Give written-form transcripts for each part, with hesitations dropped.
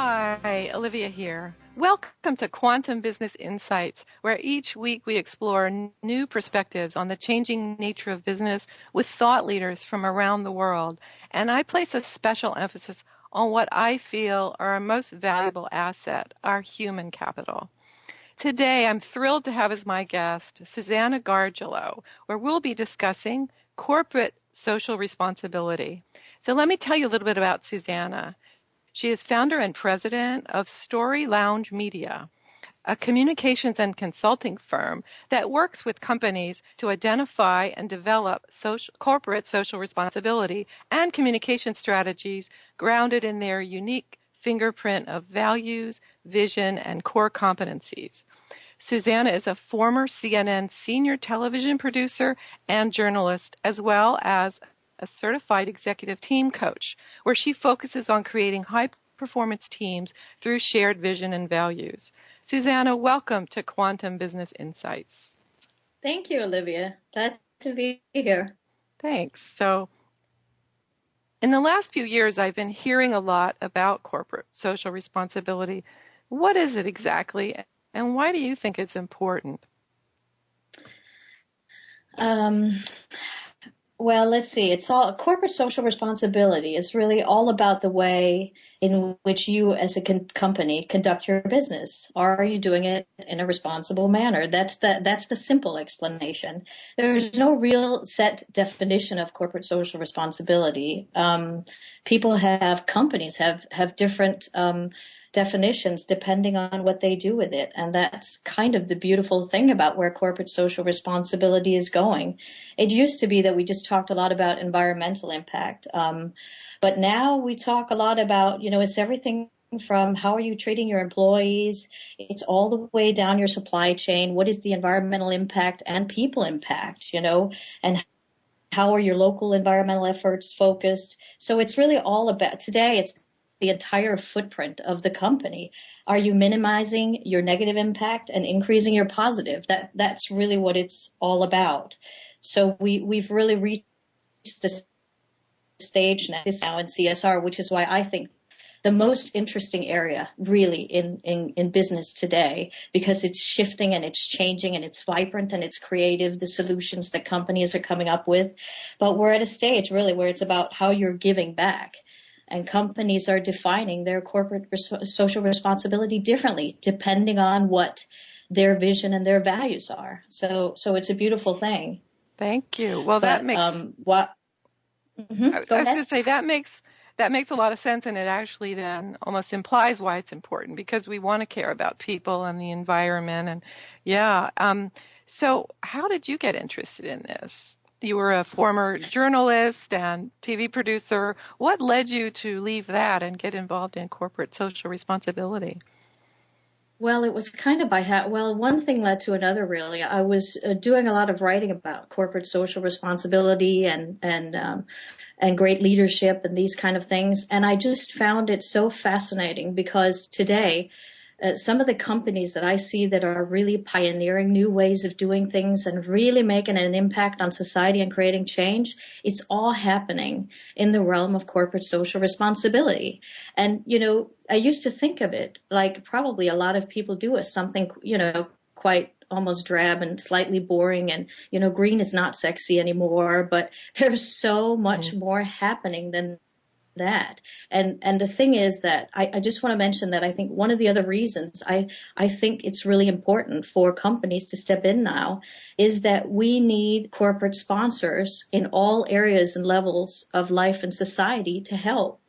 Hi, Olivia here. Welcome to Quantum Business Insights, where each week we explore new perspectives on the changing nature of business with thought leaders from around the world. And I place a special emphasis on what I feel are our most valuable asset, our human capital. Today, I'm thrilled to have as my guest Susanne Gargiulo, where we'll be discussing corporate social responsibility. So let me tell you a little bit about Susanne. She is founder and president of Story Lounge Media, a communications and consulting firm that works with companies to identify and develop corporate social responsibility and communication strategies grounded in their unique fingerprint of values, vision, and core competencies. Susanne is a former CNN senior television producer and journalist, as well as a certified executive team coach, where she focuses on creating high-performance teams through shared vision and values. Susanne, welcome to Quantum Business Insights. Thank you, Olivia. Glad to be here. Thanks. So, in the last few years, I've been hearing a lot about corporate social responsibility. What is it exactly, and why do you think it's important? Well, let's see. It's all corporate social responsibility is really all about the way in which you as a company conduct your business. Are you doing it in a responsible manner? That's the simple explanation. There's no real set definition of corporate social responsibility. Companies have different definitions depending on what they do with it. And that's kind of the beautiful thing about where corporate social responsibility is going. It used to be that we just talked a lot about environmental impact. But now we talk a lot about, it's everything from how are you treating your employees? It's all the way down your supply chain. What is the environmental impact and people impact, and how are your local environmental efforts focused? So it's really all about, today it's the entire footprint of the company. Are you minimizing your negative impact and increasing your positive? That's really what it's all about. So we've really reached the stage now in CSR, which is why I think the most interesting area really in business today, because it's shifting and it's changing and it's vibrant and it's creative, the solutions that companies are coming up with. But we're at a stage really where it's about how you're giving back. And companies are defining their corporate social responsibility differently, depending on what their vision and their values are. So it's a beautiful thing. Thank you. Well, that makes I was going to say that makes a lot of sense, and it actually then almost implies why it's important, because we want to care about people and the environment. And yeah. So how did you get interested in this? You were a former journalist and TV producer. What led you to leave that and get involved in corporate social responsibility? Well, it was kind of one thing led to another, really. I was doing a lot of writing about corporate social responsibility and great leadership and these kind of things. And I just found it so fascinating because today, some of the companies that I see that are really pioneering new ways of doing things and really making an impact on society and creating change, it's all happening in the realm of corporate social responsibility. And, I used to think of it like probably a lot of people do as something, quite almost drab and slightly boring, and, green is not sexy anymore, but there's so much more happening than that. And the thing is that I just want to mention that I think one of the other reasons I think it's really important for companies to step in now is that we need corporate sponsors in all areas and levels of life and society to help.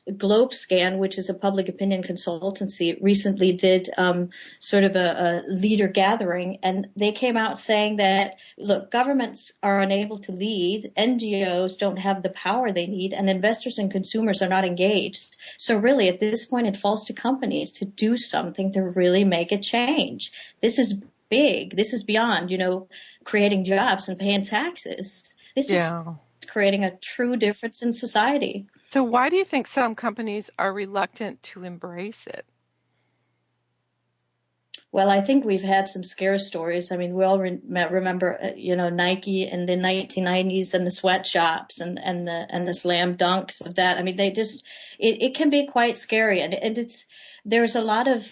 GlobeScan, which is a public opinion consultancy, recently did sort of a leader gathering, and they came out saying that, look, governments are unable to lead, NGOs don't have the power they need, and investors and consumers are not engaged. So really, at this point, it falls to companies to do something to really make a change. This is big. This is beyond, creating jobs and paying taxes. This is creating a true difference in society. So why do you think some companies are reluctant to embrace it? Well, I think we've had some scare stories. I mean, we all remember, Nike in the 1990s and the sweatshops and the slam dunks of that. I mean, it can be quite scary, and there's a lot of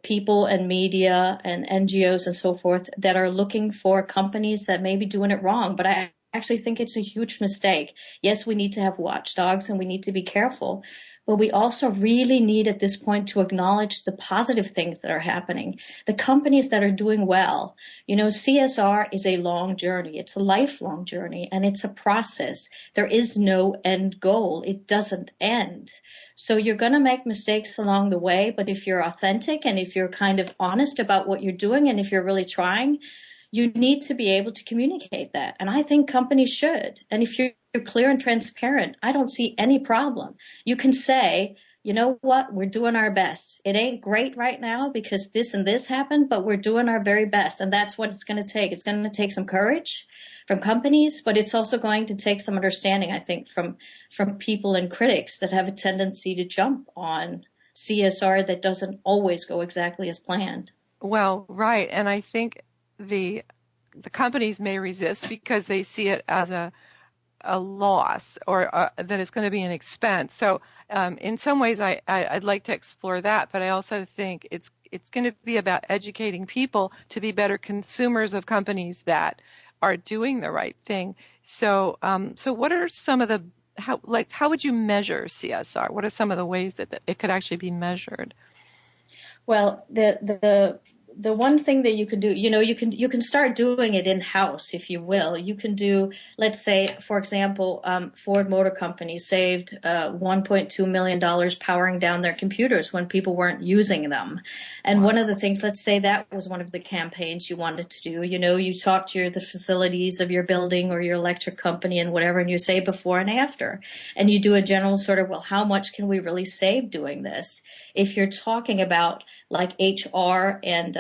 people and media and NGOs and so forth that are looking for companies that may be doing it wrong. But I actually think it's a huge mistake. Yes, we need to have watchdogs and we need to be careful. But we also really need at this point to acknowledge the positive things that are happening. The companies that are doing well. CSR is a long journey. It's a lifelong journey, and it's a process. There is no end goal. It doesn't end. So you're going to make mistakes along the way, but if you're authentic and if you're kind of honest about what you're doing and if you're really trying, you need to be able to communicate that. And I think companies should. And if you're clear and transparent, I don't see any problem. You can say, you know what, we're doing our best. It ain't great right now because this and this happened, but we're doing our very best. And that's what it's going to take. It's going to take some courage from companies, but it's also going to take some understanding, I think, from people and critics that have a tendency to jump on CSR that doesn't always go exactly as planned. Well, right. And I think the companies may resist because they see it as a loss or that it's going to be an expense. So in some ways I'd like to explore that, but I also think it's going to be about educating people to be better consumers of companies that are doing the right thing. So what are some of how would you measure CSR? What are some of the ways that it could actually be measured? Well, the one thing that you can do, you can start doing it in-house, if you will. You can do, let's say, for example, Ford Motor Company saved $1.2 million powering down their computers when people weren't using them. And One of the things, let's say that was one of the campaigns you wanted to do. You talk to the facilities of your building or your electric company and whatever, and you say before and after. And you do a general sort of, well, how much can we really save doing this? If you're talking about like HR and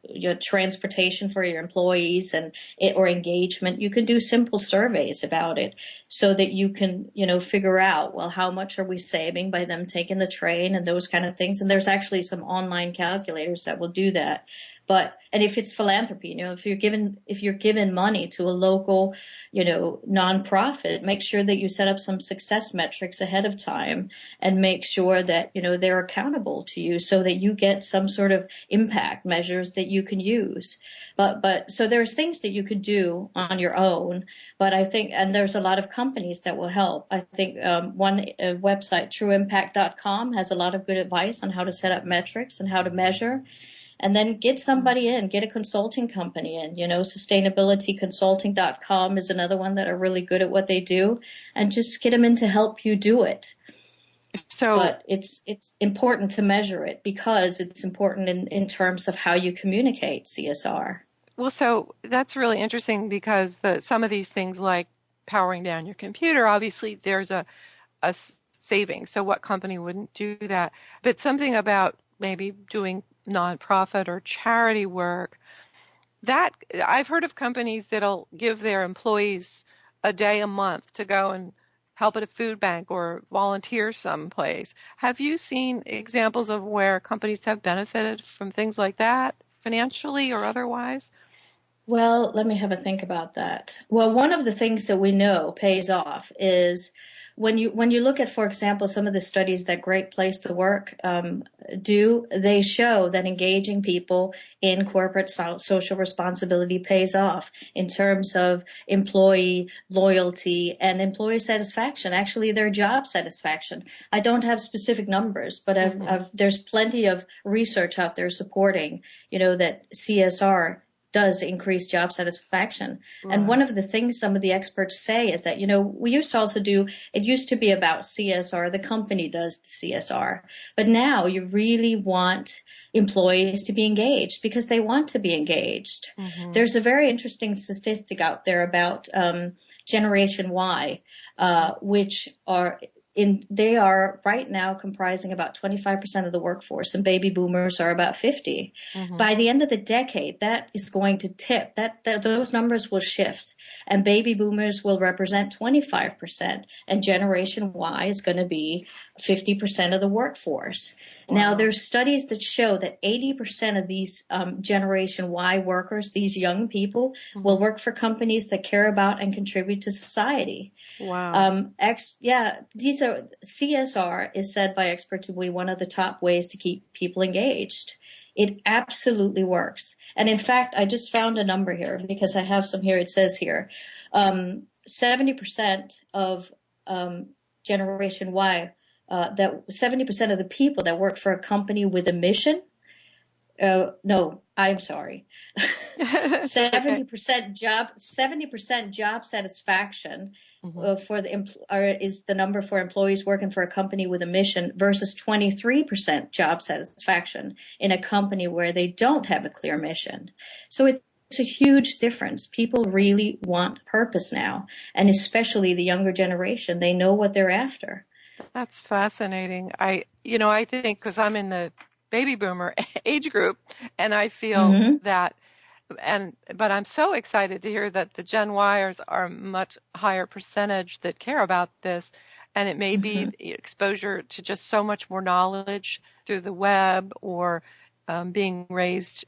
your transportation for your employees or engagement, you can do simple surveys about it so that you can, figure out, well, how much are we saving by them taking the train and those kind of things. And there's actually some online calculators that will do that. And if it's philanthropy, if you're given money to a local, nonprofit, make sure that you set up some success metrics ahead of time and make sure that, they're accountable to you so that you get some sort of impact measures that you can use. So there's things that you could do on your own, but I think, and there's a lot of companies that will help. I think, one website, trueimpact.com, has a lot of good advice on how to set up metrics and how to measure. And then get somebody in, get a consulting company in, sustainabilityconsulting.com is another one that are really good at what they do, and just get them in to help you do it. But it's important to measure it because it's important in terms of how you communicate CSR. Well, so that's really interesting because some of these things like powering down your computer, obviously there's a saving. So what company wouldn't do that? But something about maybe doing nonprofit or charity work, that I've heard of companies that'll give their employees a day a month to go and help at a food bank or volunteer someplace. Have you seen examples of where companies have benefited from things like that, financially or otherwise? Well, let me have a think about that. Well, one of the things that we know pays off is when you look at, for example, some of the studies that Great Place to Work do, they show that engaging people in corporate social responsibility pays off in terms of employee loyalty and employee satisfaction, actually their job satisfaction. I don't have specific numbers, but there's plenty of research out there supporting, that CSR does increase job satisfaction. Right. And one of the things some of the experts say is that, we used to also it used to be about CSR, the company does the CSR, but now you really want employees to be engaged because they want to be engaged. Mm-hmm. There's a very interesting statistic out there about Generation Y, which they are right now comprising about 25% of the workforce, and baby boomers are about 50. Mm-hmm. By the end of the decade, that is going to tip. That those numbers will shift, and baby boomers will represent 25%, and Generation Y is going to be 50% of the workforce. Wow. Now, there's studies that show that 80% of these Generation Y workers, these young people, mm-hmm. will work for companies that care about and contribute to society. Wow. CSR is said by experts to be one of the top ways to keep people engaged. It absolutely works. And in fact, I just found a number here because I have some here. It says here, 70% of Generation Y, that 70% of the people that work for a company with a mission. No, I'm sorry. 70% job satisfaction mm-hmm. Is the number for employees working for a company with a mission versus 23% job satisfaction in a company where they don't have a clear mission. So it's a huge difference. People really want purpose now, and especially the younger generation. They know what they're after. That's fascinating. I think because I'm in the baby boomer age group, and I feel mm-hmm. that, but I'm so excited to hear that the Gen Yers are a much higher percentage that care about this, and it may mm-hmm. be exposure to just so much more knowledge through the web or being raised,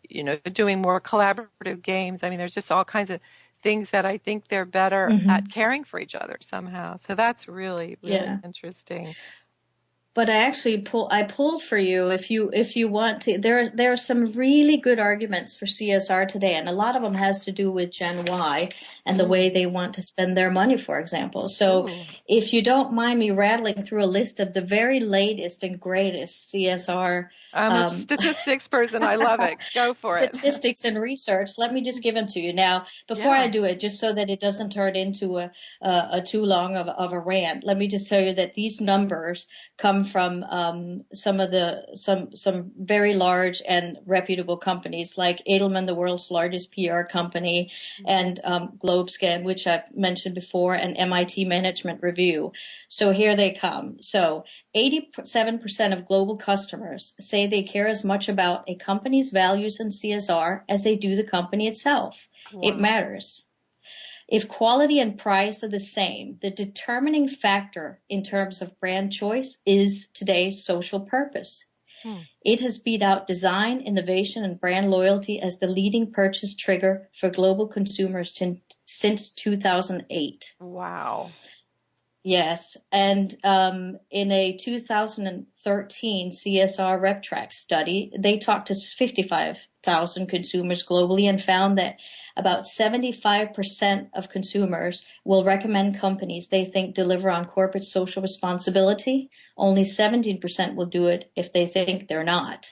doing more collaborative games. I mean, there's just all kinds of things that I think they're better mm-hmm. at caring for each other somehow. So that's really, really interesting. But I pulled for you if you want to. There are some really good arguments for CSR today, and a lot of them has to do with Gen Y and the way they want to spend their money, for example. So if you don't mind me rattling through a list of the very latest and greatest CSR. I'm a statistics person. I love it. Go for it. Statistics and research. Let me just give them to you. Now, before I do it, just so that it doesn't turn into a too long of a rant, let me just tell you that these numbers come from some very large and reputable companies like Edelman, the world's largest PR company, and GlobeScan, which I've mentioned before, and MIT Management Review. So here they come. So 87% of global customers say they care as much about a company's values and CSR as they do the company itself. Wow. It matters. If quality and price are the same, the determining factor in terms of brand choice is today's social purpose. It has beat out design, innovation, and brand loyalty as the leading purchase trigger for global consumers since 2008. Wow. Yes, and in a 2013 CSR RepTrack study, they talked to 55,000 consumers globally and found that about 75% of consumers will recommend companies they think deliver on corporate social responsibility. Only 17% will do it if they think they're not.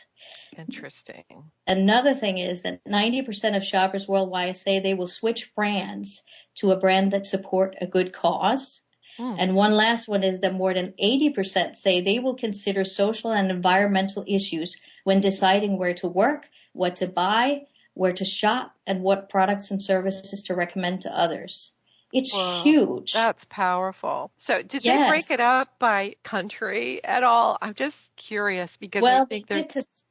Interesting. Another thing is that 90% of shoppers worldwide say they will switch brands to a brand that support a good cause. And one last one is that more than 80% say they will consider social and environmental issues when deciding where to work, what to buy, where to shop, and what products and services to recommend to others. It's huge. That's powerful. So did they break it up by country at all? I'm just curious because I think there's...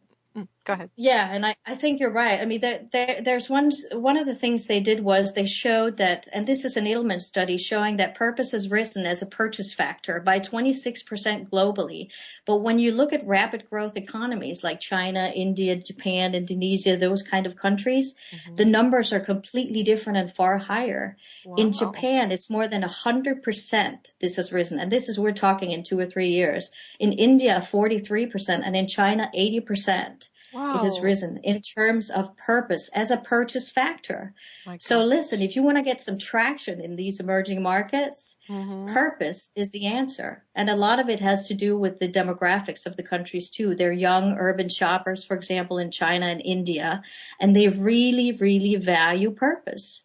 Go ahead. Yeah, and I think you're right. I mean, there's one of the things they did was they showed that, and this is an Edelman study showing that purpose has risen as a purchase factor by 26% globally. But when you look at rapid growth economies like China, India, Japan, Indonesia, those kind of countries, the numbers are completely different and far higher. Wow. In Japan, it's more than 100% this has risen. And we're talking in 2 or 3 years. In India, 43%, and in China, 80%. Wow. It has risen in terms of purpose as a purchase factor. So listen, if you want to get some traction in these emerging markets, purpose is the answer. And a lot of it has to do with the demographics of the countries too. They're young urban shoppers, for example, in China and India, and they really, really value purpose.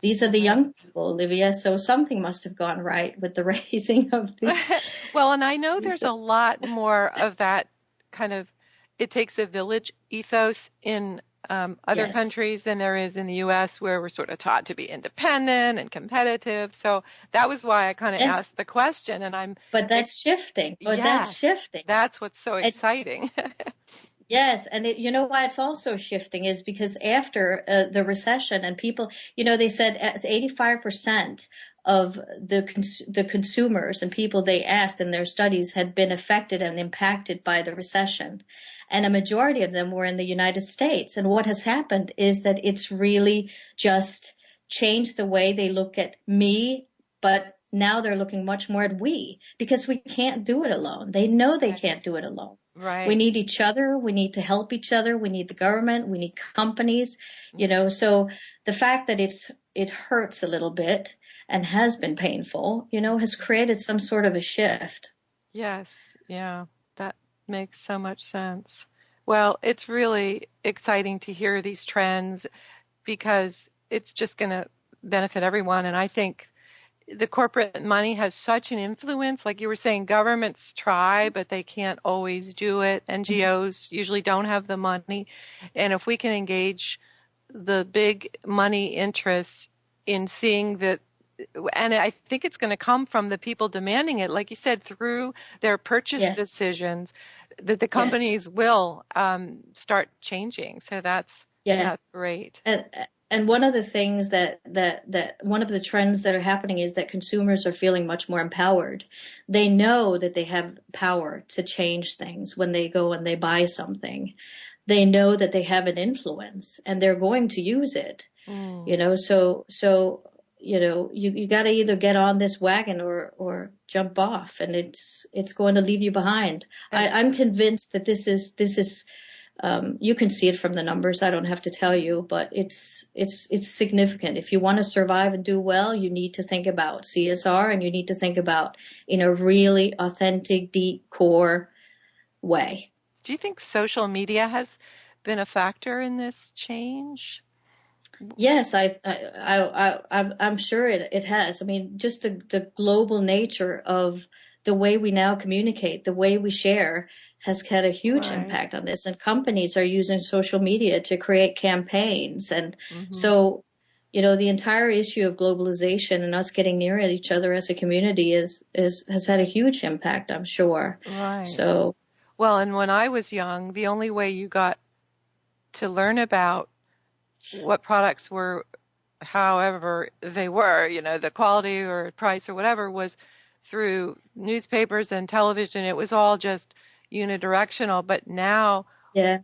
These are the young people, Olivia, so something must have gone right with the raising of these. Well, and I know there's a lot more of that kind of it takes a village ethos in other Yes. countries than there is in the U.S., where we're sort of taught to be independent and competitive. So that was why I kind of Yes. asked the question, and But that's shifting. But that's yes, shifting. that's what's so And exciting. yes, and you know why it's also shifting is because after the recession and people, they said 85% of the consumers and people they asked in their studies had been affected and impacted by the recession, and a majority of them were in the United States. And what has happened is that it's really just changed the way they look at me, but now they're looking much more at we, because we can't do it alone. They know they can't do it alone. We Right. need each other. We need to help each other. We need the government. We need companies, so the fact that it hurts a little bit and has been painful, has created some sort of a shift. Yes. Yeah. That makes so much sense. Well, it's really exciting to hear these trends because it's just going to benefit everyone. And I think the corporate money has such an influence. Like you were saying, governments try, but they can't always do it. NGOs usually don't have the money. And if we can engage the big money interests in seeing that, and I think it's going to come from the people demanding it, like you said, through their purchase Yes. decisions, that the Yes. companies will start changing. So that's Yeah. great. And one of the things that one of the trends that are happening is that consumers are feeling much more empowered. They know that they have power to change things when they go and they buy something. They know that they have an influence and they're going to use it. So you got to either get on this wagon or jump off, and it's going to leave you behind. I'm convinced that this is you can see it from the numbers. I don't have to tell you, but it's significant. If you want to survive and do well, you need to think about CSR, and you need to think about in a really authentic, deep, core way. Do you think social media has been a factor in this change? Yes, I'm sure it has. I mean, just the global nature of the way we now communicate, the way we share, has had a huge Right. impact on this. And companies are using social media to create campaigns. And so, the entire issue of globalization and us getting near each other as a community has had a huge impact, I'm sure. Right. So, well, and when I was young, the only way you got to learn about what products were, however they were, the quality or price or whatever, was through newspapers and television. It was all just unidirectional. But now yeah.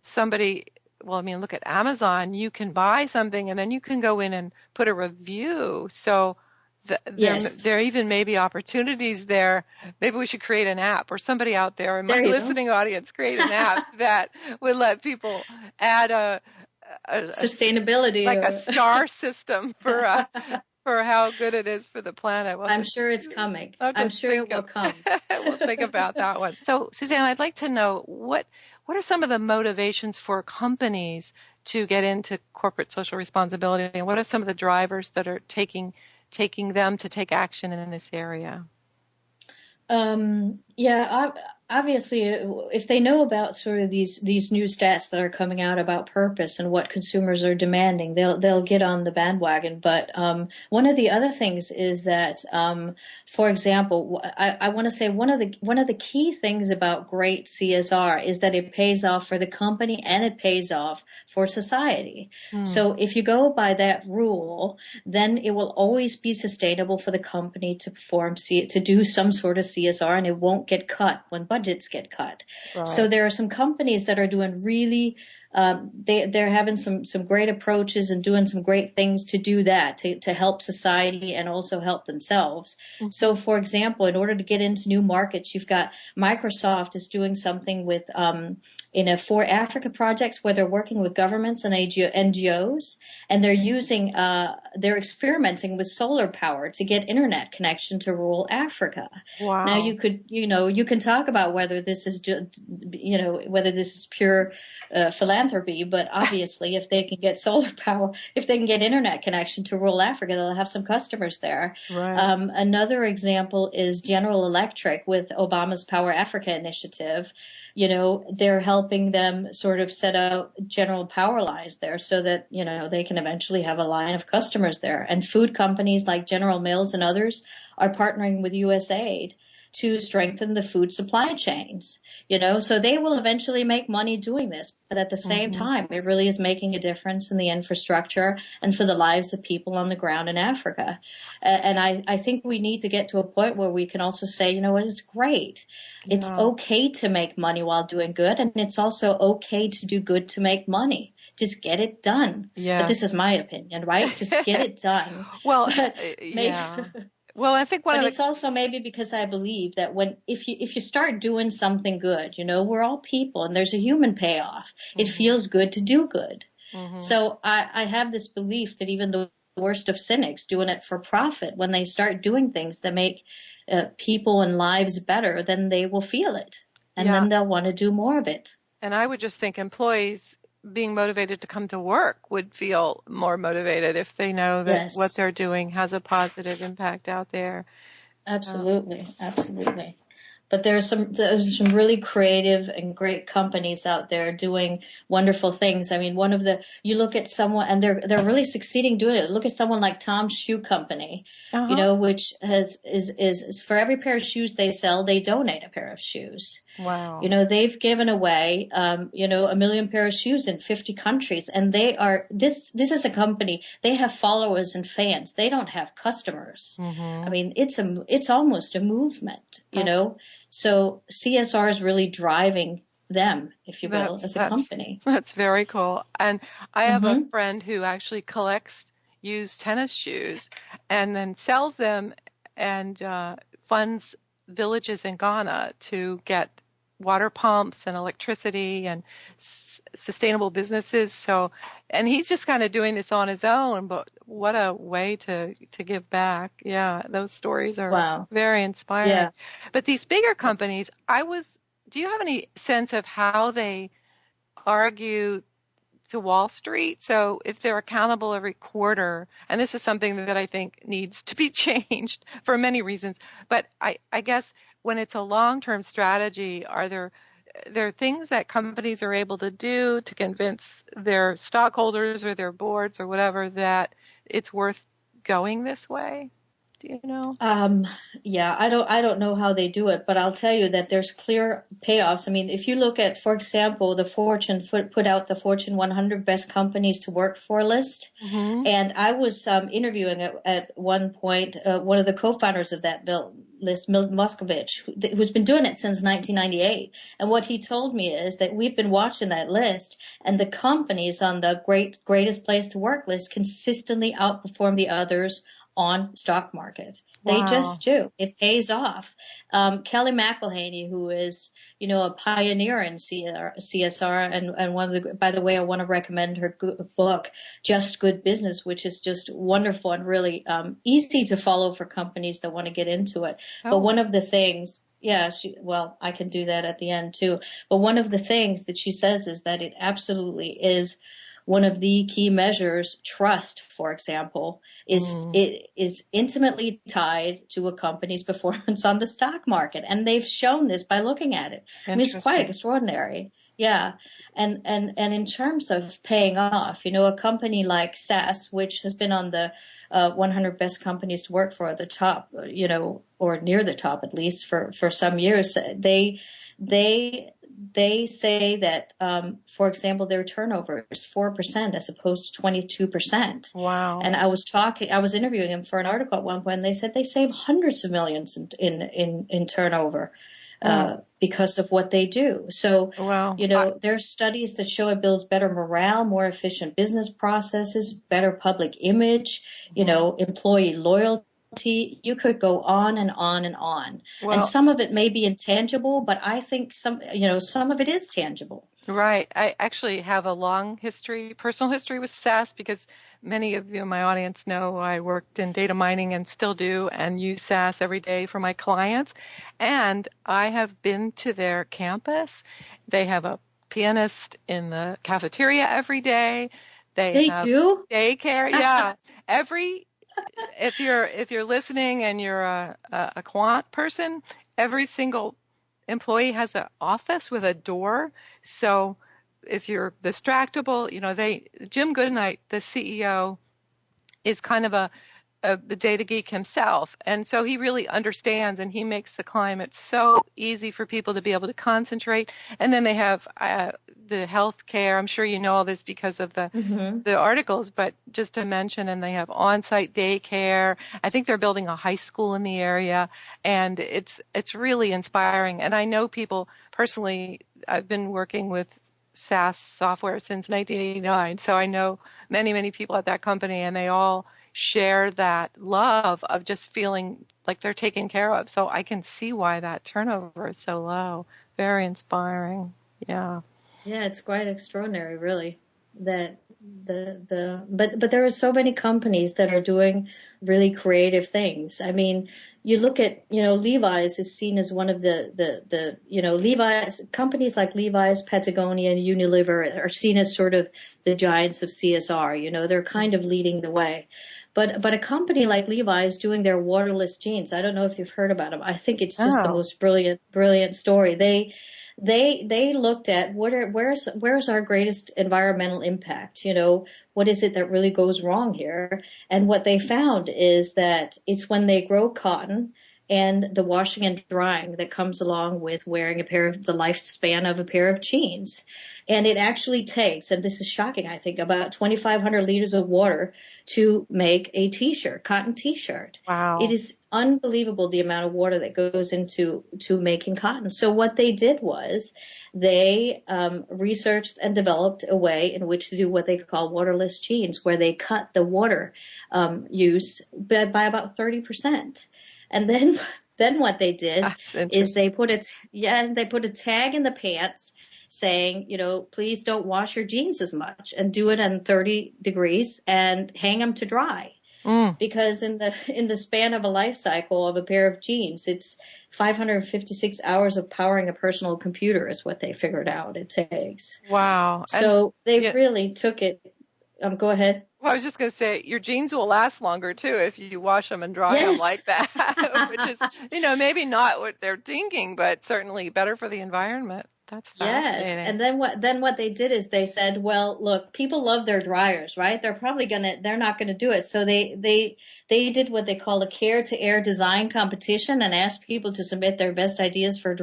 look at Amazon. You can buy something and then you can go in and put a review. So there even may be opportunities there. Maybe we should create an app, or somebody out there in my listening audience create an app that would let people add a sustainability, like a star system for how good it is for the planet. Well, I'm sure it's coming. I'm sure it will come. We'll think about that one. So, Susanne, I'd like to know what are some of the motivations for companies to get into corporate social responsibility, and what are some of the drivers that are taking them to take action in this area? Obviously, if they know about sort of these new stats that are coming out about purpose and what consumers are demanding, they'll get on the bandwagon. But one of the other things is that, for example, I want to say one of the key things about great CSR is that it pays off for the company and it pays off for society. So if you go by that rule, then it will always be sustainable for the company to do some sort of CSR, and it won't get cut when budgets get cut. Right. So there are some companies that are doing really, they're having some great approaches and doing some great things to do that, to help society and also help themselves. So for example, in order to get into new markets, you've got Microsoft is doing something with, for Africa projects where they're working with governments and NGOs, and they're experimenting with solar power to get internet connection to rural Africa. Wow. Now you can talk about whether this is, whether this is pure philanthropy philanthropy, but obviously if they can get solar power, if they can get internet connection to rural Africa, they'll have some customers there. Right. Another example is General Electric with Obama's Power Africa initiative. You know, they're helping them sort of set out general power lines there so that, you know, they can eventually have a line of customers there. And food companies like General Mills and others are partnering with USAID to strengthen the food supply chains, you know, so they will eventually make money doing this. But at the same time, it really is making a difference in the infrastructure and for the lives of people on the ground in Africa. And I think we need to get to a point where we can also say, you know what, it's great. It's okay to make money while doing good. And it's also okay to do good to make money. Just get it done. Yeah. But this is my opinion, right? Just get it done. Well, yeah. Well, I think it's also maybe because I believe that if you start doing something good, you know, we're all people and there's a human payoff. It feels good to do good. So I have this belief that even the worst of cynics doing it for profit, when they start doing things that make people and lives better, then they will feel it and then they'll want to do more of it. And I would just think employees being motivated to come to work would feel more motivated if they know that what they're doing has a positive impact out there. Absolutely. Absolutely. But there's some really creative and great companies out there doing wonderful things. I mean, you look at someone and they're really succeeding doing it. Look at someone like Tom's Shoe Company, you know, which is for every pair of shoes they sell, they donate a pair of shoes. Wow. You know, they've given away, 1 million pair of shoes in 50 countries. And this is a company, they have followers and fans. They don't have customers. I mean, it's almost a movement, you know. So CSR is really driving them, if you will, as a company. That's very cool. And I have a friend who actually collects used tennis shoes and then sells them and funds villages in Ghana to get water pumps and electricity and sustainable businesses. So, and he's just kind of doing this on his own, but what a way to give back. Yeah, those stories are very inspiring. Yeah. But these bigger companies, do you have any sense of how they argue to Wall Street? So if they're accountable every quarter, and this is something that I think needs to be changed for many reasons, but I guess when it's a long-term strategy, are there things that companies are able to do to convince their stockholders or their boards or whatever that it's worth going this way? Do you know? Yeah, I don't know how they do it, but I'll tell you that there's clear payoffs. I mean, if you look at, for example, the Fortune put out the Fortune 100 best companies to work for list, and I was interviewing at one point one of the co-founders of that list, Milt Moskovich, who's been doing it since 1998. And what he told me is that we've been watching that list, and the companies on the greatest place to work list consistently outperform the others on stock market. Wow. They just do. It pays off. Kelly McElhaney, who is, a pioneer in CSR and by the way, I want to recommend her book, Just Good Business, which is just wonderful and really easy to follow for companies that want to get into it. Oh. But one of the things, I can do that at the end too. But one of the things that she says is that it absolutely is one of the key measures, trust, for example, it is intimately tied to a company's performance on the stock market. And they've shown this by looking at it. I mean, it's quite extraordinary. Yeah. And in terms of paying off, a company like SAS, which has been on the 100 best companies to work for at the top, or near the top at least for some years, they say that, for example, their turnover is 4% as opposed to 22%. Wow. And I was interviewing them for an article at one point, and they said they save hundreds of millions in turnover, because of what they do. So, there's studies that show it builds better morale, more efficient business processes, better public image, employee loyalty. You could go on and on and on. Well, and some of it may be intangible, but I think some of it is tangible. Right. I actually have a long personal history with SAS, because many of you in my audience know I worked in data mining and still do and use SAS every day for my clients. And I have been to their campus. They have a pianist in the cafeteria every day. They They have do? daycare. Yeah. If you're listening and you're a quant person, every single employee has an office with a door. So if you're distractible, Jim Goodnight, the CEO, is kind of the data geek himself. And so he really understands, and he makes the climate so easy for people to be able to concentrate. And then they have the health care. I'm sure you know all this because of the articles, but just to mention, and they have on-site daycare. I think they're building a high school in the area, and it's really inspiring. And I know people personally. I've been working with SaaS software since 1989, so I know many, many people at that company, and they all share that love of just feeling like they're taken care of. So I can see why that turnover is so low. Very inspiring. Yeah. Yeah, it's quite extraordinary, really. That but there are so many companies that are doing really creative things. I mean, you look at, Levi's is seen as one of the Levi's companies like Levi's, Patagonia, and Unilever are seen as sort of the giants of CSR. They're kind of leading the way. But a company like Levi's doing their waterless jeans, I don't know if you've heard about them. I think it's just the most brilliant story. They looked at where's our greatest environmental impact? What is it that really goes wrong here? And what they found is that it's when they grow cotton and the washing and drying that comes along with wearing the lifespan of a pair of jeans. And it actually takes, and this is shocking, I think, about 2,500 liters of water to make a cotton t-shirt. Wow. It is unbelievable the amount of water that goes into making cotton. So what they did was they researched and developed a way in which to do what they call waterless jeans, where they cut the water use by about 30%. And then what they did is they put a tag in the pants saying, please don't wash your jeans as much, and do it on 30 degrees and hang them to dry. Because in the span of a life cycle of a pair of jeans, it's 556 hours of powering a personal computer is what they figured out it takes. Wow. So they really took it. Go ahead. Well, I was just going to say, your jeans will last longer, too, if you wash them and dry them like that, which is, maybe not what they're thinking, but certainly better for the environment. That's fascinating. Yes. And then what they did is they said, well, look, people love their dryers, right? They're not going to do it. So they did what they call a care to air design competition and asked people to submit their best ideas for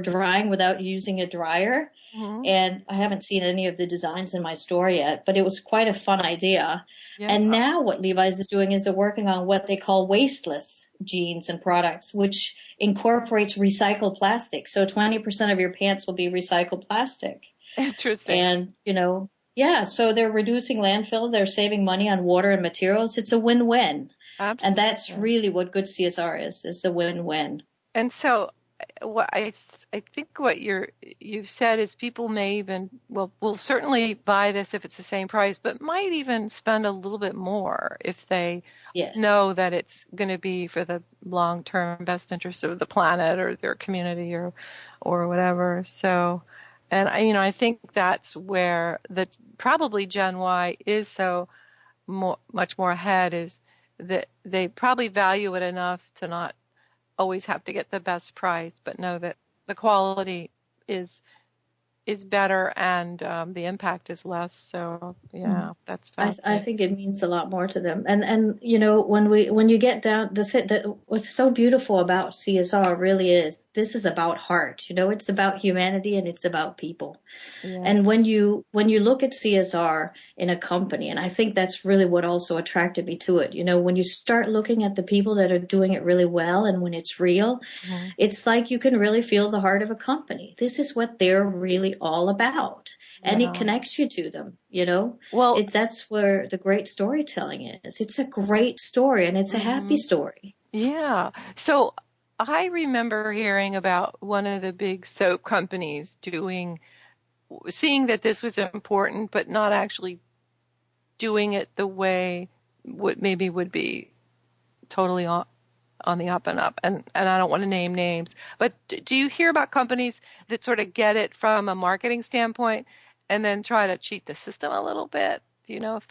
drying without using a dryer. Mm-hmm. And I haven't seen any of the designs in my store yet, but it was quite a fun idea. Yeah. And now what Levi's is doing is they're working on what they call wasteless jeans and products, which incorporates recycled plastic. So 20% of your pants will be recycled plastic. Interesting. And, so they're reducing landfills. They're saving money on water and materials. It's a win-win. Absolutely. And that's really what good CSR is. It's a win-win. And so what I think what you've said is people may even, will certainly buy this if it's the same price, but might even spend a little bit more if they know that it's going to be for the long-term best interest of the planet or their community or whatever. So, and I think that's where probably Gen Y is so much more ahead, is that they probably value it enough to not always have to get the best price, but know that the quality is better and the impact is less. So that's fascinating. I think it means a lot more to them. And when you get down what's so beautiful about CSR really is this is about heart. It's about humanity and it's about people. Yeah. And when you look at CSR in a company, and I think that's really what also attracted me to it. When you start looking at the people that are doing it really well and when it's real, mm-hmm. It's like you can really feel the heart of a company. This is what they're really all about. And it connects you to them, Well, that's where the great storytelling is. It's a great story and it's a happy story. Yeah. So I remember hearing about one of the big soap companies seeing that this was important, but not actually doing it the way what maybe would be totally on the up and up. And I don't want to name names, but do you hear about companies that sort of get it from a marketing standpoint and then try to cheat the system a little bit? Do you know if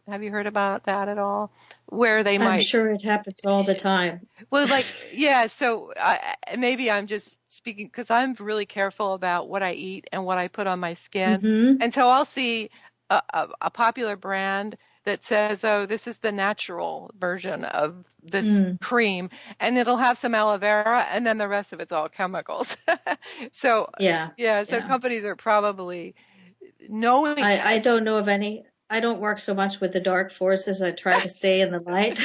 have you heard about that at all? Where they I'm might, sure it happens all the time. well, like, yeah, so maybe I'm just speaking because I'm really careful about what I eat and what I put on my skin. Mm-hmm. And so I'll see a popular brand that says, oh, this is the natural version of this cream, and it'll have some aloe vera, and then the rest of it's all chemicals. So, Yeah. yeah, so Yeah. companies are probably knowing I don't know of any. I don't work so much with the dark forces. I try to stay in the light.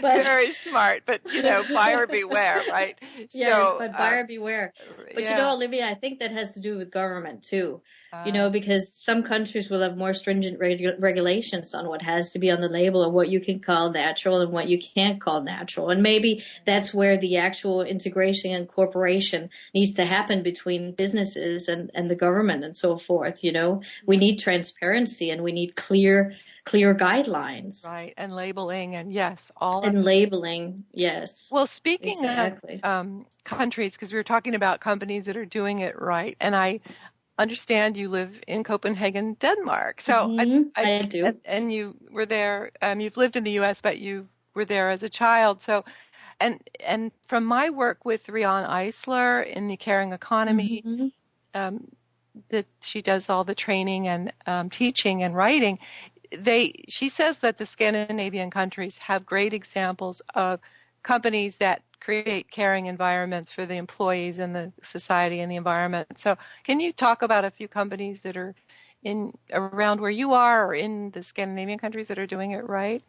But very smart, but buyer beware, right? yes, So, but buyer beware. But yeah. Olivia, I think that has to do with government too. Uh, Because some countries will have more stringent regulations on what has to be on the label and what you can call natural and what you can't call natural. And maybe that's where the actual integration and cooperation needs to happen between businesses and the government and so forth. We need transparency and we need clear guidelines. right, and labeling, and yes, all of And labeling, yes. Well, speaking Exactly. of countries, because we were talking about companies that are doing it right, and I understand you live in Copenhagen, Denmark. So I do. and you were there. You've lived in the U.S., but you were there as a child. So, and from my work with Rian Eisler in the caring economy, that she does all the training and teaching and writing. She says that the Scandinavian countries have great examples of companies that create caring environments for the employees and the society and the environment. So can you talk about a few companies that are around where you are or in the Scandinavian countries that are doing it right?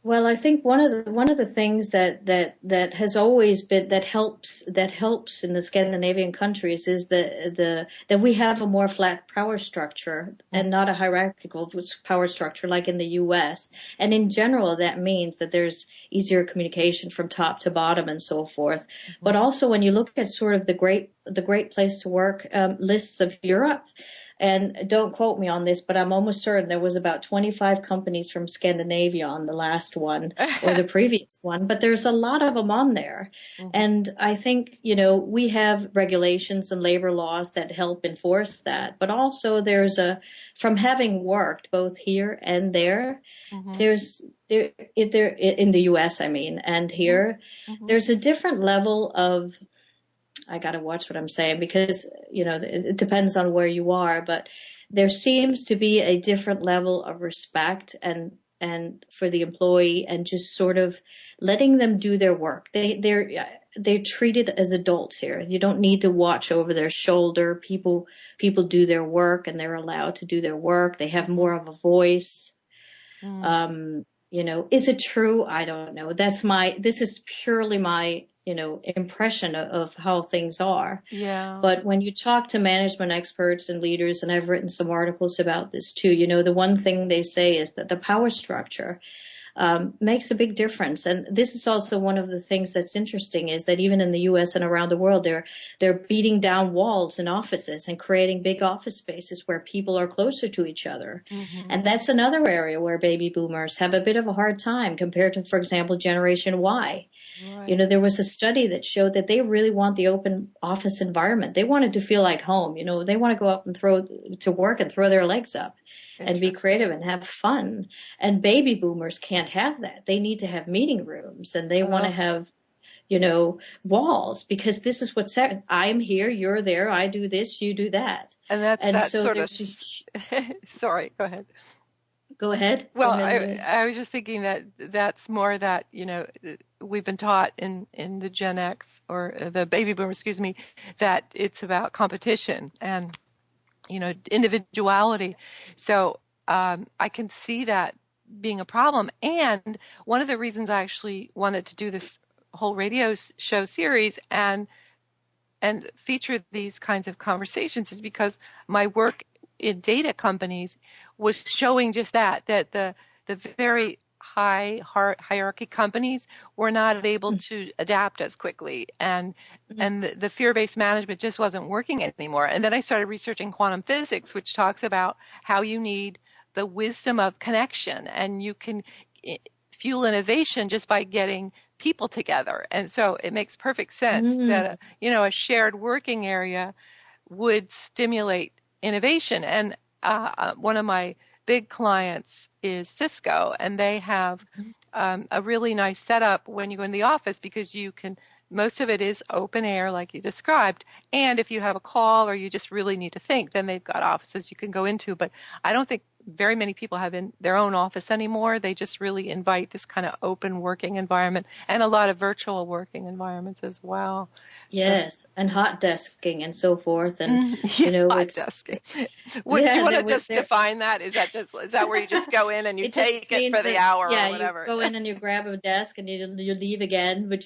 Well, I think one of the things that has always been that helps in the Scandinavian countries is that we have a more flat power structure and not a hierarchical power structure like in the U.S. And in general, that means that there's easier communication from top to bottom and so forth. But also, when you look at sort of the great place to work lists of Europe. And don't quote me on this, but I'm almost certain there was about 25 companies from Scandinavia on the last one or the previous one, but there's a lot of them on there. And I think, we have regulations and labor laws that help enforce that, but also from having worked both here and there, there's there in the US, I mean, and here, there's a different level of, I got to watch what I'm saying because, it depends on where you are, but there seems to be a different level of respect and for the employee and just sort of letting them do their work. They're treated as adults here. You don't need to watch over their shoulder. People do their work and they're allowed to do their work. They have more of a voice. Is it true? I don't know. This is purely my impression of how things are. Yeah. But when you talk to management experts and leaders, and I've written some articles about this too, the one thing they say is that the power structure makes a big difference. And this is also one of the things that's interesting is that even in the U.S. and around the world, they're beating down walls in offices and creating big office spaces where people are closer to each other. And that's another area where baby boomers have a bit of a hard time compared to, for example, Generation Y. Right. There was a study that showed that they really want the open office environment. They wanted to feel like home. They want to go up and to work and throw their legs up and be creative and have fun. And baby boomers can't have that. They need to have meeting rooms and they want to have, walls because this is what's happening. I'm here, you're there, I do this, you do that. And that's and that so sort of, sorry, go ahead. Go ahead. Well, I was just thinking that's more that, we've been taught in the Gen X or the baby boomer, that it's about competition and, individuality. So I can see that being a problem. And one of the reasons I actually wanted to do this whole radio show series and feature these kinds of conversations is because my work in data companies was showing just that the very high hierarchy companies were not able to adapt as quickly and the fear-based management just wasn't working anymore. And then I started researching quantum physics, which talks about how you need the wisdom of connection, and you can fuel innovation just by getting people together. And so it makes perfect sense that a shared working area would stimulate innovation. And one of my big clients is Cisco, and they have a really nice setup when you go in the office, because most of it is open air like you described. And if you have a call or you just really need to think, then they've got offices you can go into. But I don't think very many people have in their own office anymore. They just really invite this kind of open working environment, and a lot of virtual working environments as well. Yes, and hot desking and so forth, and hot desking. Do you want to just define that? Is that where you just go in and you take it for the hour or whatever? You go in and you grab a desk and you leave again. But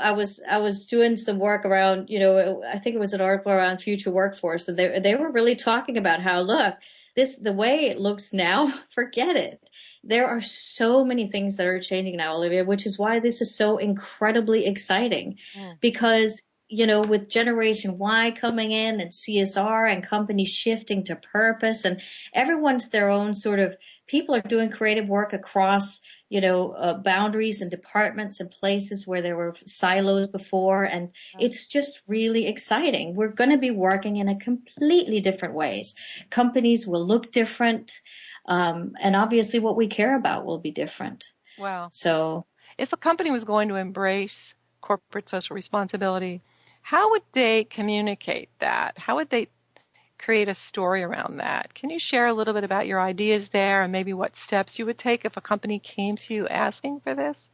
I was doing some work around, I think it was an article around future workforce, and they were really talking about how, look, the way it looks now, forget it. There are so many things that are changing now, Olivia, which is why this is so incredibly exciting. Because, with Generation Y coming in and CSR and companies shifting to purpose, and everyone's their own people are doing creative work across, boundaries and departments and places where there were silos before. And it's just really exciting. We're going to be working in a completely different ways. Companies will look different. And obviously what we care about will be different. Wow. So if a company was going to embrace corporate social responsibility, how would they communicate that? How would they create a story around that? Can you share a little bit about your ideas there, and maybe what steps you would take if a company came to you asking for this?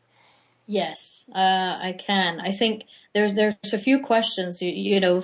Yes, I can. I think there's a few questions.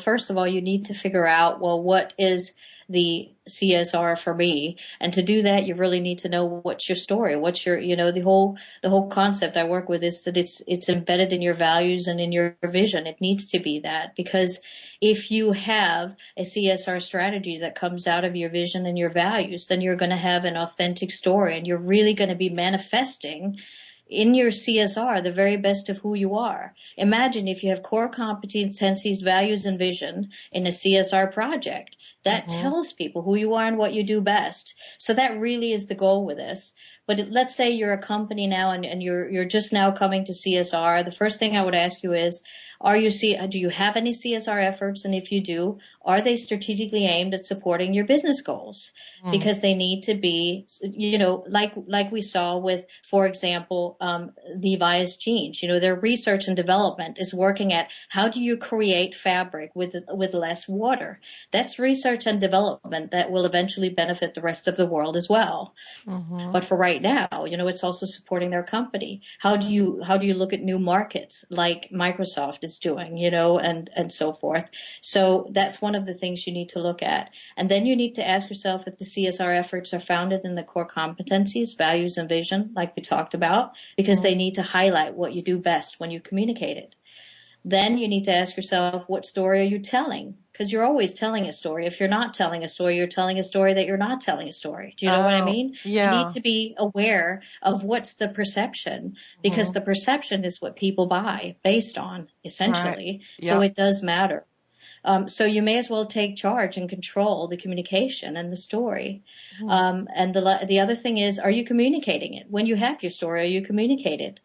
First of all, you need to figure out, well, what is the CSR for me? And to do that, you really need to know what's your story, what's your, the whole concept I work with is that it's embedded in your values and in your vision. It needs to be that, because if you have a CSR strategy that comes out of your vision and your values, then you're going to have an authentic story, and you're really going to be manifesting in your CSR the very best of who you are. Imagine if you have core competencies, values, and vision in a CSR project. That tells people who you are and what you do best. So that really is the goal with this. But let's say you're a company now and you're just now coming to CSR. The first thing I would ask you is, do you have any CSR efforts? And if you do, are they strategically aimed at supporting your business goals? Because they need to be, like we saw with, for example, Levi's jeans. Their research and development is working at how do you create fabric with less water. That's research and development that will eventually benefit the rest of the world as well. But for right now, it's also supporting their company. How do you look at new markets like Microsoft is doing, and so forth. So that's one of the things you need to look at. And then you need to ask yourself if the CSR efforts are founded in the core competencies, values, and vision, like we talked about, because they need to highlight what you do best when you communicate it. Then you need to ask yourself, what story are you telling? Because you're always telling a story. If you're not telling a story, you're telling a story that you're not telling a story. Do you know what I mean? Yeah. You need to be aware of what's the perception, because the perception is what people buy based on, essentially. Right. So it does matter. So you may as well take charge and control the communication and the story. And the other thing is, are you communicating it? When you have your story, are you communicating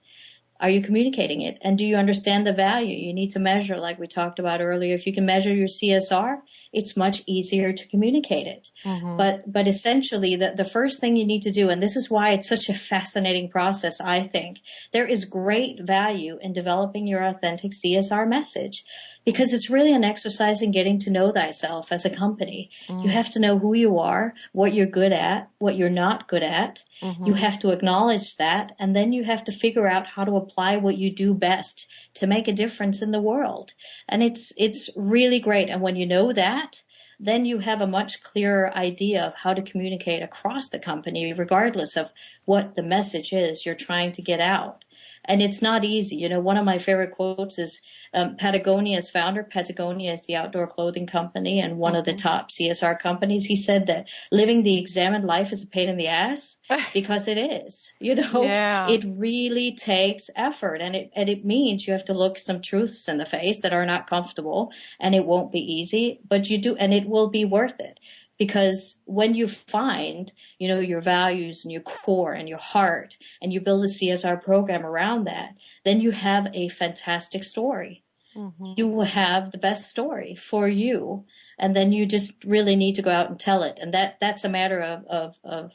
it? And do you understand the value? You need to measure, like we talked about earlier. If you can measure your CSR, it's much easier to communicate it. But essentially, the first thing you need to do, and this is why it's such a fascinating process, I think, there is great value in developing your authentic CSR message, because it's really an exercise in getting to know thyself as a company. You have to know who you are, what you're good at, what you're not good at. You have to acknowledge that, and then you have to figure out how to apply what you do best to make a difference in the world. And it's really great. And when you know that, then you have a much clearer idea of how to communicate across the company, regardless of what the message is you're trying to get out. And it's not easy. One of my favorite quotes is Patagonia's founder. Patagonia is the outdoor clothing company and one of the top CSR companies. He said that living the examined life is a pain in the ass, because it is. It really takes effort, and it means you have to look some truths in the face that are not comfortable, and it won't be easy, but you do, and it will be worth it. Because when you find, your values and your core and your heart, and you build a CSR program around that, then you have a fantastic story. Mm-hmm. You will have the best story for you. And then you just really need to go out and tell it. And that's a matter of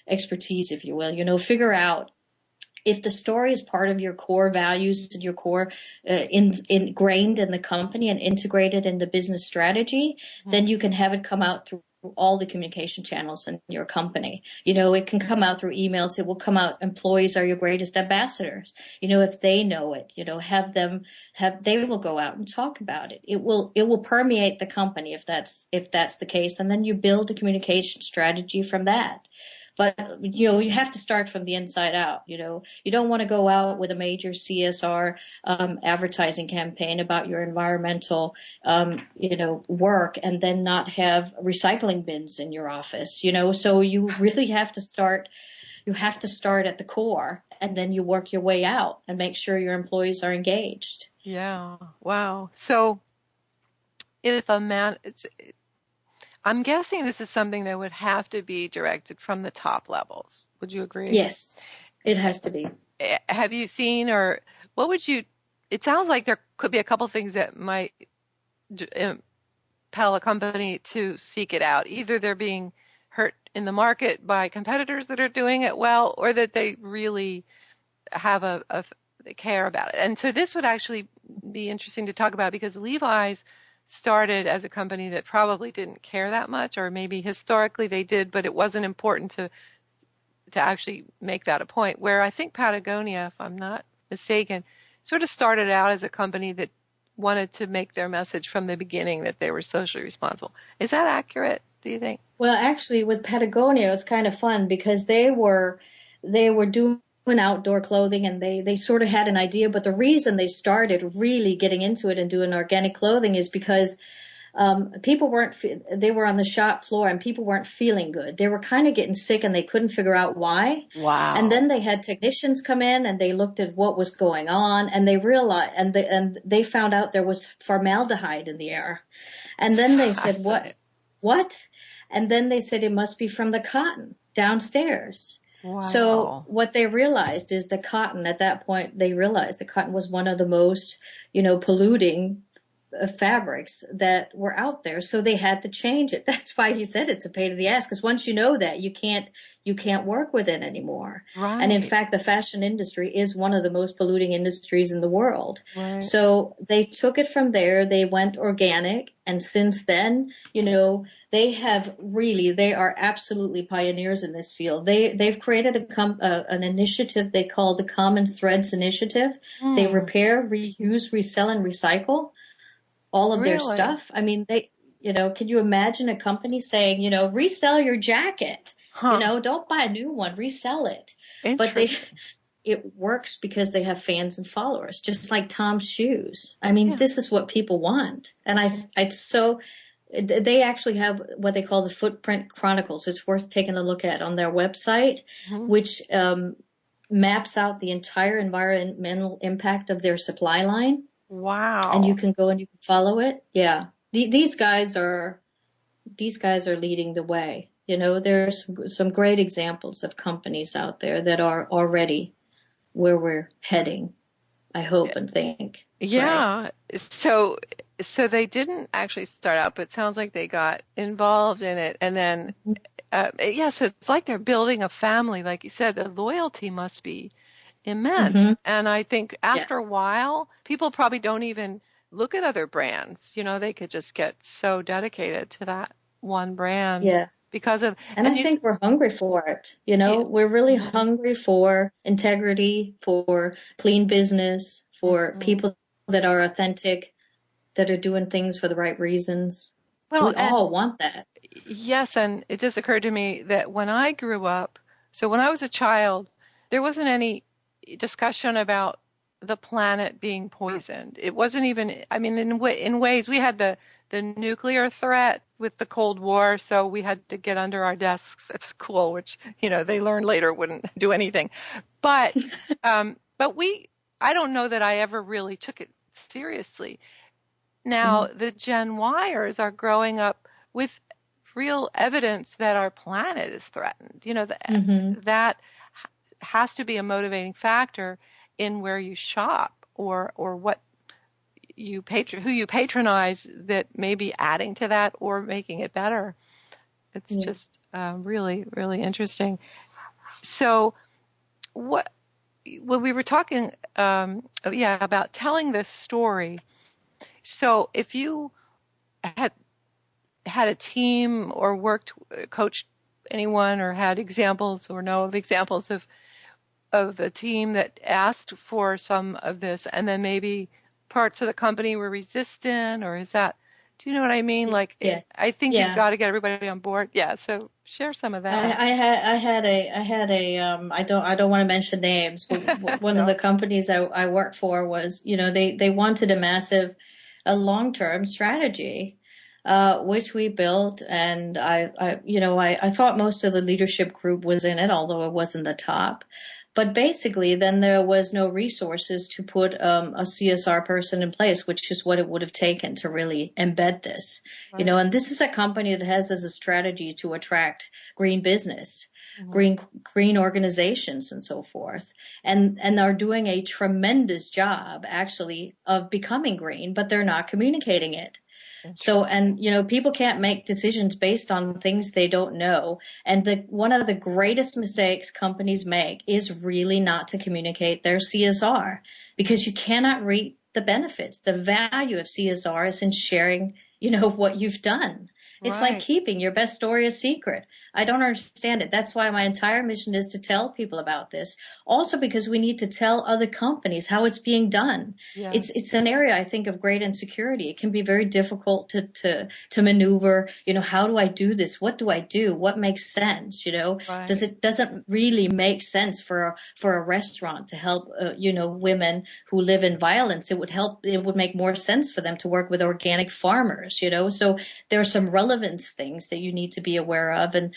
expertise, if you will. Figure out if the story is part of your core values and your core ingrained in the company and integrated in the business strategy, then you can have it come out through all the communication channels in your company. It can come out through emails. It will come out. Employees are your greatest ambassadors. If they know it, they will go out and talk about it. It will permeate the company if that's the case. And then you build a communication strategy from that. But, you have to start from the inside out. You don't want to go out with a major CSR advertising campaign about your environmental, work and then not have recycling bins in your office, So you really have to start at the core, and then you work your way out and make sure your employees are engaged. Yeah. Wow. So if I'm guessing this is something that would have to be directed from the top levels. Would you agree? Yes, it has to be. Have you seen, or what would you, it sounds like there could be a couple things that might impel a company to seek it out. Either they're being hurt in the market by competitors that are doing it well, or that they really have they care about it. And so this would actually be interesting to talk about, because Levi's started as a company that probably didn't care that much, or maybe historically they did, but it wasn't important to actually make that a point. Where I think Patagonia, if I'm not mistaken, sort of started out as a company that wanted to make their message from the beginning that they were socially responsible. Is that accurate, do you think? Well, actually, with Patagonia, it was kind of fun because they were doing outdoor clothing, and they sort of had an idea. But the reason they started really getting into it and doing organic clothing is because people they were on the shop floor and people weren't feeling good. They were kind of getting sick and they couldn't figure out why. Wow. And then they had technicians come in and they looked at what was going on, and they realized, and they found out there was formaldehyde in the air. And then they said, what? And then they said it must be from the cotton downstairs. Wow. So what they realized is the cotton, at that point, they realized the cotton was one of the most, polluting fabrics that were out there. So they had to change it. That's why he said it's a pain in the ass, because once you know that, you can't work with it anymore. Right. And in fact, the fashion industry is one of the most polluting industries in the world. Right. So they took it from there. They went organic. And since then, they are absolutely pioneers in this field. They've created an initiative they call the Common Threads Initiative. They repair, reuse, resell, and recycle all of their stuff. I mean, can you imagine a company saying, resell your jacket, don't buy a new one, resell it. But it works because they have fans and followers, just like Tom's shoes. I mean, This is what people want. And they actually have what they call the Footprint Chronicles. It's worth taking a look at on their website, which maps out the entire environmental impact of their supply line. Wow. And you can go and you can follow it. Yeah. These guys are leading the way. There's some great examples of companies out there that are already where we're heading, I hope and think. Yeah. Right. So they didn't actually start out, but it sounds like they got involved in it. And then, so it's like they're building a family. Like you said, the loyalty must be immense. Mm-hmm. And I think after a while, people probably don't even look at other brands. They could just get so dedicated to that one brand. Yeah. Because of, and I think we're hungry for it. We're really hungry for integrity, for clean business, for people that are authentic, that are doing things for the right reasons. Well, we all want that. Yes, and it just occurred to me that when I grew up, so when I was a child, there wasn't any discussion about the planet being poisoned. It wasn't even, I mean, in ways, we had the nuclear threat with the Cold War, so we had to get under our desks at school, which, they learned later wouldn't do anything. But I don't know that I ever really took it seriously. Now, the Gen Yers are growing up with real evidence that our planet is threatened. Mm-hmm. That has to be a motivating factor in where you shop or what who you patronize, that may be adding to that or making it better. It's just really, really interesting. So when we were talking, about telling this story. So if you had a team or coached anyone or had examples or know of examples of a team that asked for some of this and then maybe parts of the company were resistant, or do you know what I mean? Like, I think you've got to get everybody on board. Yeah. So share some of that. I had a I don't want to mention names, but one of the companies I worked for was, they wanted a long-term strategy, which we built, and I thought most of the leadership group was in it, although it wasn't the top. But basically, then there was no resources to put a CSR person in place, which is what it would have taken to really embed this. Right. And this is a company that has as a strategy to attract green business, green organizations, and so forth, and are doing a tremendous job actually of becoming green, but they're not communicating it. So, and, people can't make decisions based on things they don't know. And one of the greatest mistakes companies make is really not to communicate their CSR, because you cannot reap the benefits. The value of CSR is in sharing, what you've done. It's like keeping your best story a secret. I don't understand it. That's why my entire mission is to tell people about this. Also because we need to tell other companies how it's being done. Yeah. It's an area, I think, of great insecurity. It can be very difficult to maneuver. How do I do this? What do I do? What makes sense? Doesn't really make sense for a restaurant to help, women who live in violence. It would make more sense for them to work with organic farmers, So there are some relevance things that you need to be aware of. And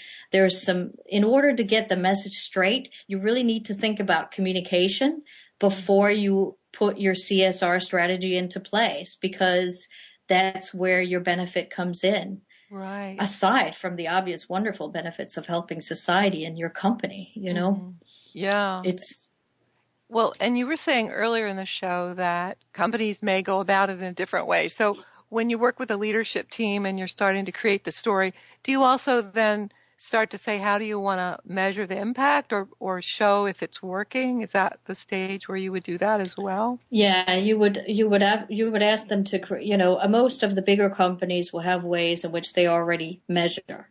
in order to get the message straight, you really need to think about communication before you put your CSR strategy into place, because that's where your benefit comes in. Right. Aside from the obvious wonderful benefits of helping society and your company, Mm-hmm. Yeah. Well, and you were saying earlier in the show that companies may go about it in a different way. So when you work with a leadership team and you're starting to create the story, do you also then start to say, how do you want to measure the impact or show if it's working? Is that the stage where you would do that as well? Yeah, you would ask them to, most of the bigger companies will have ways in which they already measure,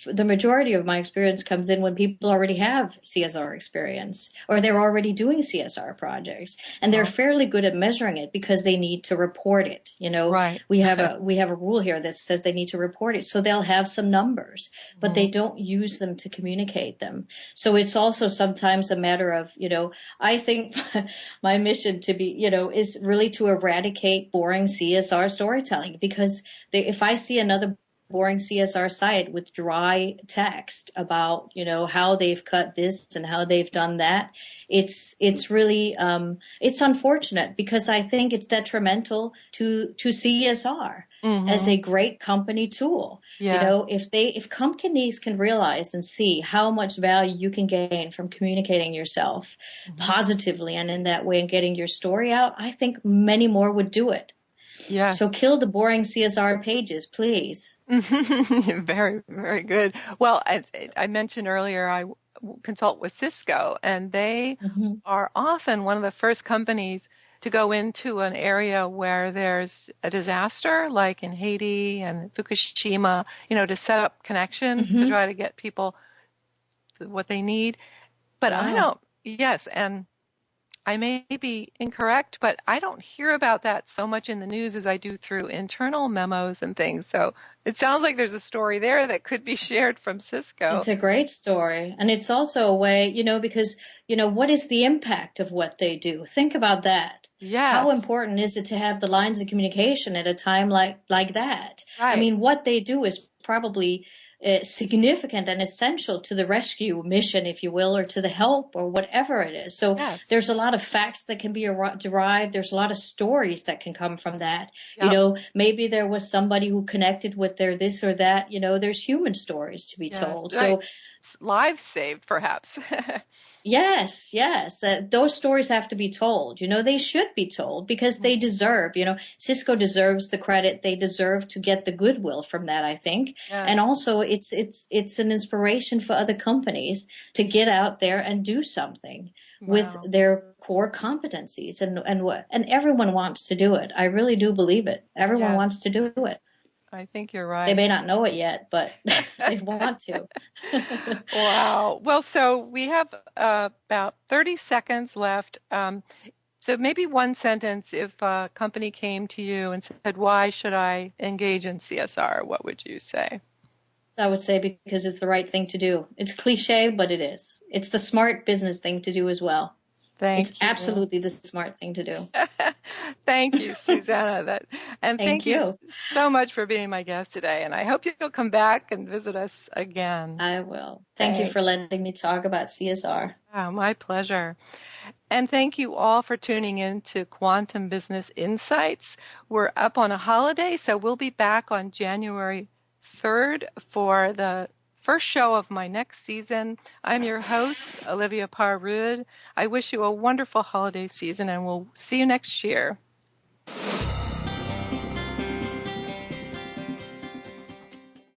the majority of my experience comes in when people already have CSR experience, or they're already doing CSR projects, and they're fairly good at measuring it because they need to report it. Right. We have a rule here that says they need to report it, so they'll have some numbers, but they don't use them to communicate them. So it's also sometimes a matter of, I think my mission to be, is really to eradicate boring CSR storytelling, because if I see another boring CSR site with dry text about, how they've cut this and how they've done that, it's really, it's unfortunate, because I think it's detrimental to CSR as a great company tool. Yeah. If companies can realize and see how much value you can gain from communicating yourself positively and in that way and getting your story out, I think many more would do it. Yeah. So kill the boring CSR pages, please. Very, very good. Well, I mentioned earlier, I consult with Cisco, and they are often one of the first companies to go into an area where there's a disaster, like in Haiti and Fukushima, to set up connections to try to get people what they need. But and I may be incorrect, but I don't hear about that so much in the news as I do through internal memos and things. So it sounds like there's a story there that could be shared from Cisco. It's a great story. And it's also a way, because, what is the impact of what they do? Think about that. Yes. How important is it to have the lines of communication at a time like that? Right. I mean, what they do is probably significant and essential to the rescue mission, if you will, or to the help or whatever it is. So Yes. there's a lot of facts that can be derived. There's a lot of stories that can come from that. Yep. You know, maybe there was somebody who connected with their this or that. You know, there's human stories to be told. Right. So lives saved, perhaps. yes, yes. Those stories have to be told. You know, they should be told because they deserve, you know, Cisco deserves the credit. They deserve to get the goodwill from that, I think. Yes. And also it's an inspiration for other companies to get out there and do something with their core competencies and everyone wants to do it. I really do believe it. Everyone wants to do it. I think you're right. They may not know it yet, but they want to. Wow. Well, so we have about 30 seconds left. So maybe one sentence, if a company came to you and said, why should I engage in CSR? What would you say? I would say because it's the right thing to do. It's cliche, but it is. It's the smart business thing to do as well. It's absolutely the smart thing to do. Thank you, Susanna. Thank you so much for being my guest today. And I hope you'll come back and visit us again. I will. Thank you for letting me talk about CSR. Oh, my pleasure. And thank you all for tuning in to Quantum Business Insights. We're up on a holiday, so we'll be back on January 3rd for the first show of my next season. I'm your host, Olivia Parr-Rud. I wish you a wonderful holiday season, and we'll see you next year.